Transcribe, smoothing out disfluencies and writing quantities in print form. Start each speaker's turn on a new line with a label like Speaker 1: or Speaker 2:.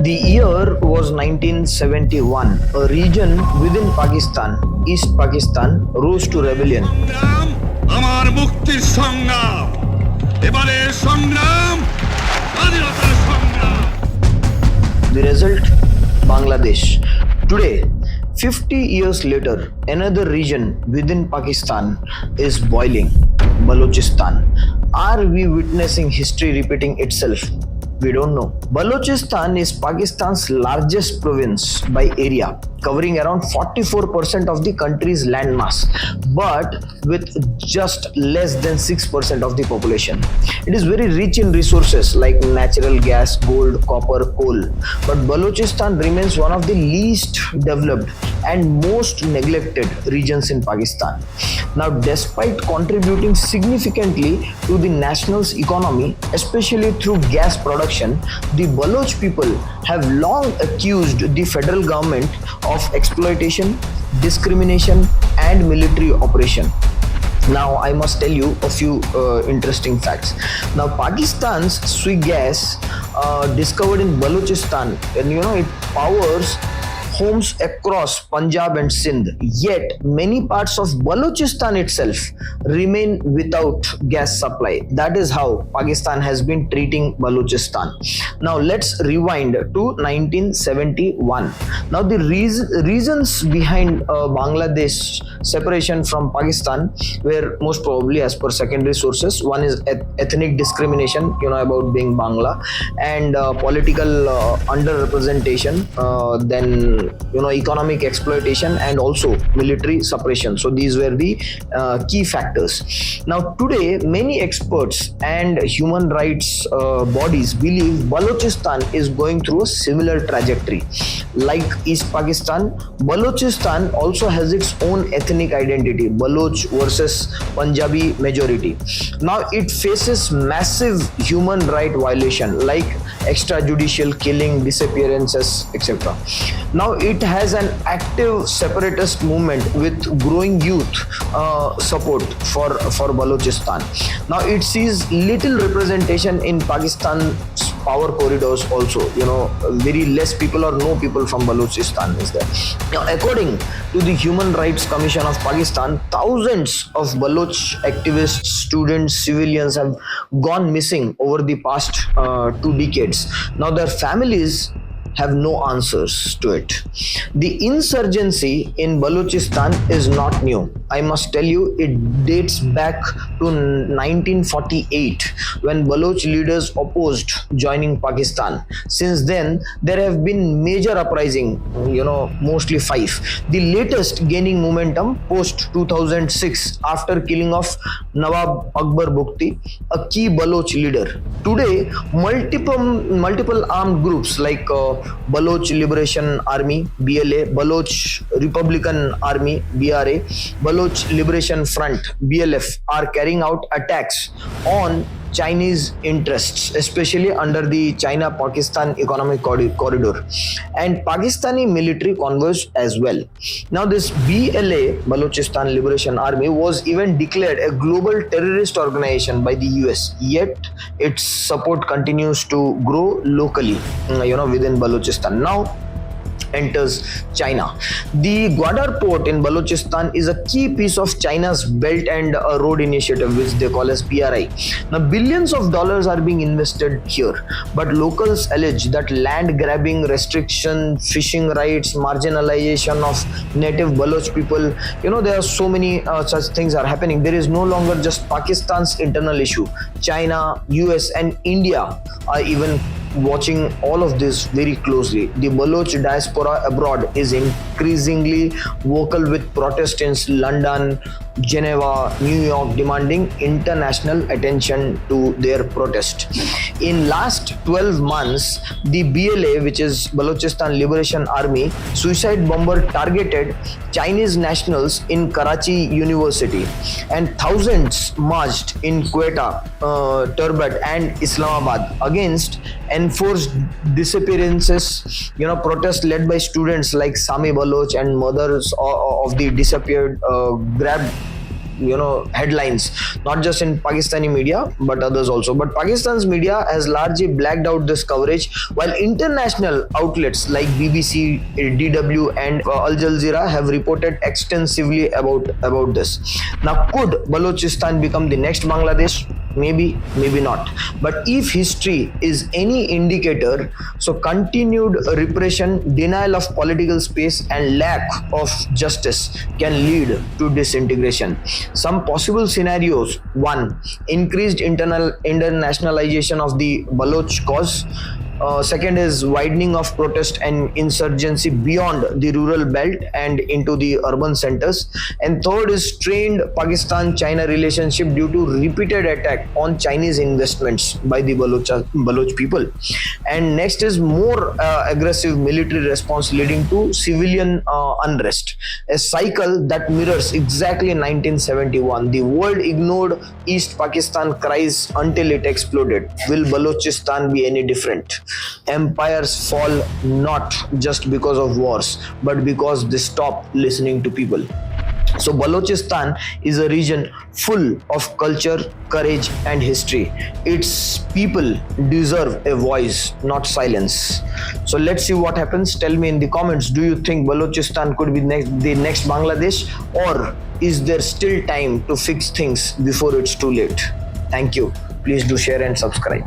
Speaker 1: The year was 1971. A region within Pakistan, East Pakistan, rose to rebellion.
Speaker 2: সংগ্রাম আমার মুক্তির সংগ্রাম এবারে সংগ্রাম স্বাধীনতার সংগ্রাম
Speaker 1: The result, Bangladesh. Today, 50 years later, another region within Pakistan is boiling, Balochistan. Are we witnessing history repeating itself? We don't know. Balochistan is Pakistan's largest province by area, covering around 44% of the country's landmass, but with just less than 6% of the population. It is very rich in resources like natural gas, gold, copper, coal, but Balochistan remains one of the least developed and most neglected regions in Pakistan. Now, despite contributing significantly to the national's economy, especially through gas production, the Baloch people have long accused the federal government of exploitation, discrimination, and military operation. Now, I must tell you a few interesting facts. Now, Pakistan's sweet gas discovered in Balochistan, and it powers homes across Punjab and Sindh. Yet, many parts of Balochistan itself remain without gas supply. That is how Pakistan has been treating Balochistan. Now, let's rewind to 1971. Now, the reasons behind Bangladesh separation from Pakistan were most probably as per secondary sources. One is ethnic discrimination, about being Bangla, and political underrepresentation, then economic exploitation, and also military suppression. So these were the key factors. Now today, many experts and human rights bodies believe Balochistan is going through a similar trajectory. Like East Pakistan, Balochistan also has its own ethnic identity, Baloch versus Punjabi majority. Now it faces massive human right violation like extrajudicial killing, disappearances, etc. Now it has an active separatist movement with growing youth support for Balochistan. Now it sees little representation in Pakistan's power corridors also. Very less people or no people from Balochistan is there. Now, according to the Human Rights Commission of Pakistan, thousands of Baloch activists, students, civilians have gone missing over the past 2 decades. Now their families have no answers to it. The insurgency in Balochistan is not new. I must tell you, it dates back to 1948 when Baloch leaders opposed joining Pakistan. Since then, there have been major uprising, mostly 5. The latest gaining momentum post 2006 after killing of Nawab Akbar Bukti, a key Baloch leader. Today, multiple armed groups like Baloch Liberation Army (BLA), Baloch Republican Army (BRA), Baloch Liberation Front (BLF) are carrying out attacks on Chinese interests, especially under the China-Pakistan economic corridor, and Pakistani military convoys as well. Now this BLA, Balochistan Liberation Army, was even declared a global terrorist organization by the US, yet its support continues to grow locally, within Balochistan. Now enters China. The Gwadar port in Balochistan is a key piece of China's Belt and Road Initiative, which they call as BRI. Now, billions of dollars are being invested here, but locals allege that land grabbing, restriction, fishing rights, marginalization of native Baloch people, there are so many such things are happening. There is no longer just Pakistan's internal issue. China, US, and India are even watching all of this very closely. The Baloch diaspora abroad is increasingly vocal with protests in London, Geneva, New York, demanding international attention to their protest. In last 12 months, the BLA, which is Balochistan Liberation Army, suicide bomber targeted Chinese nationals in Karachi University, and thousands marched in Quetta, Turbat, and Islamabad against enforced disappearances, protests led by students like Sami Baloch and mothers of the disappeared grabbed headlines, not just in Pakistani media but others also. But Pakistan's media has largely blacked out this coverage, while international outlets like BBC, DW, and Al Jazeera have reported extensively about this. Now, could Balochistan become the next Bangladesh? Maybe, maybe not. But if history is any indicator, so continued repression, denial of political space, and lack of justice can lead to disintegration. Some possible scenarios: one, increased internationalization of the Baloch cause. Second is widening of protest and insurgency beyond the rural belt and into the urban centers. And third is strained Pakistan-China relationship due to repeated attack on Chinese investments by the Baloch people. And next is more aggressive military response leading to civilian unrest. A cycle that mirrors exactly 1971. The world ignored East Pakistan crisis until it exploded. Will Balochistan be any different? Empires fall not just because of wars, but because they stop listening to people. So Balochistan is a region full of culture, courage, and history. Its people deserve a voice, not silence. So let's see what happens. Tell me in the comments, do you think Balochistan could be the next Bangladesh, or is there still time to fix things before it's too late? Thank you. Please do share and subscribe.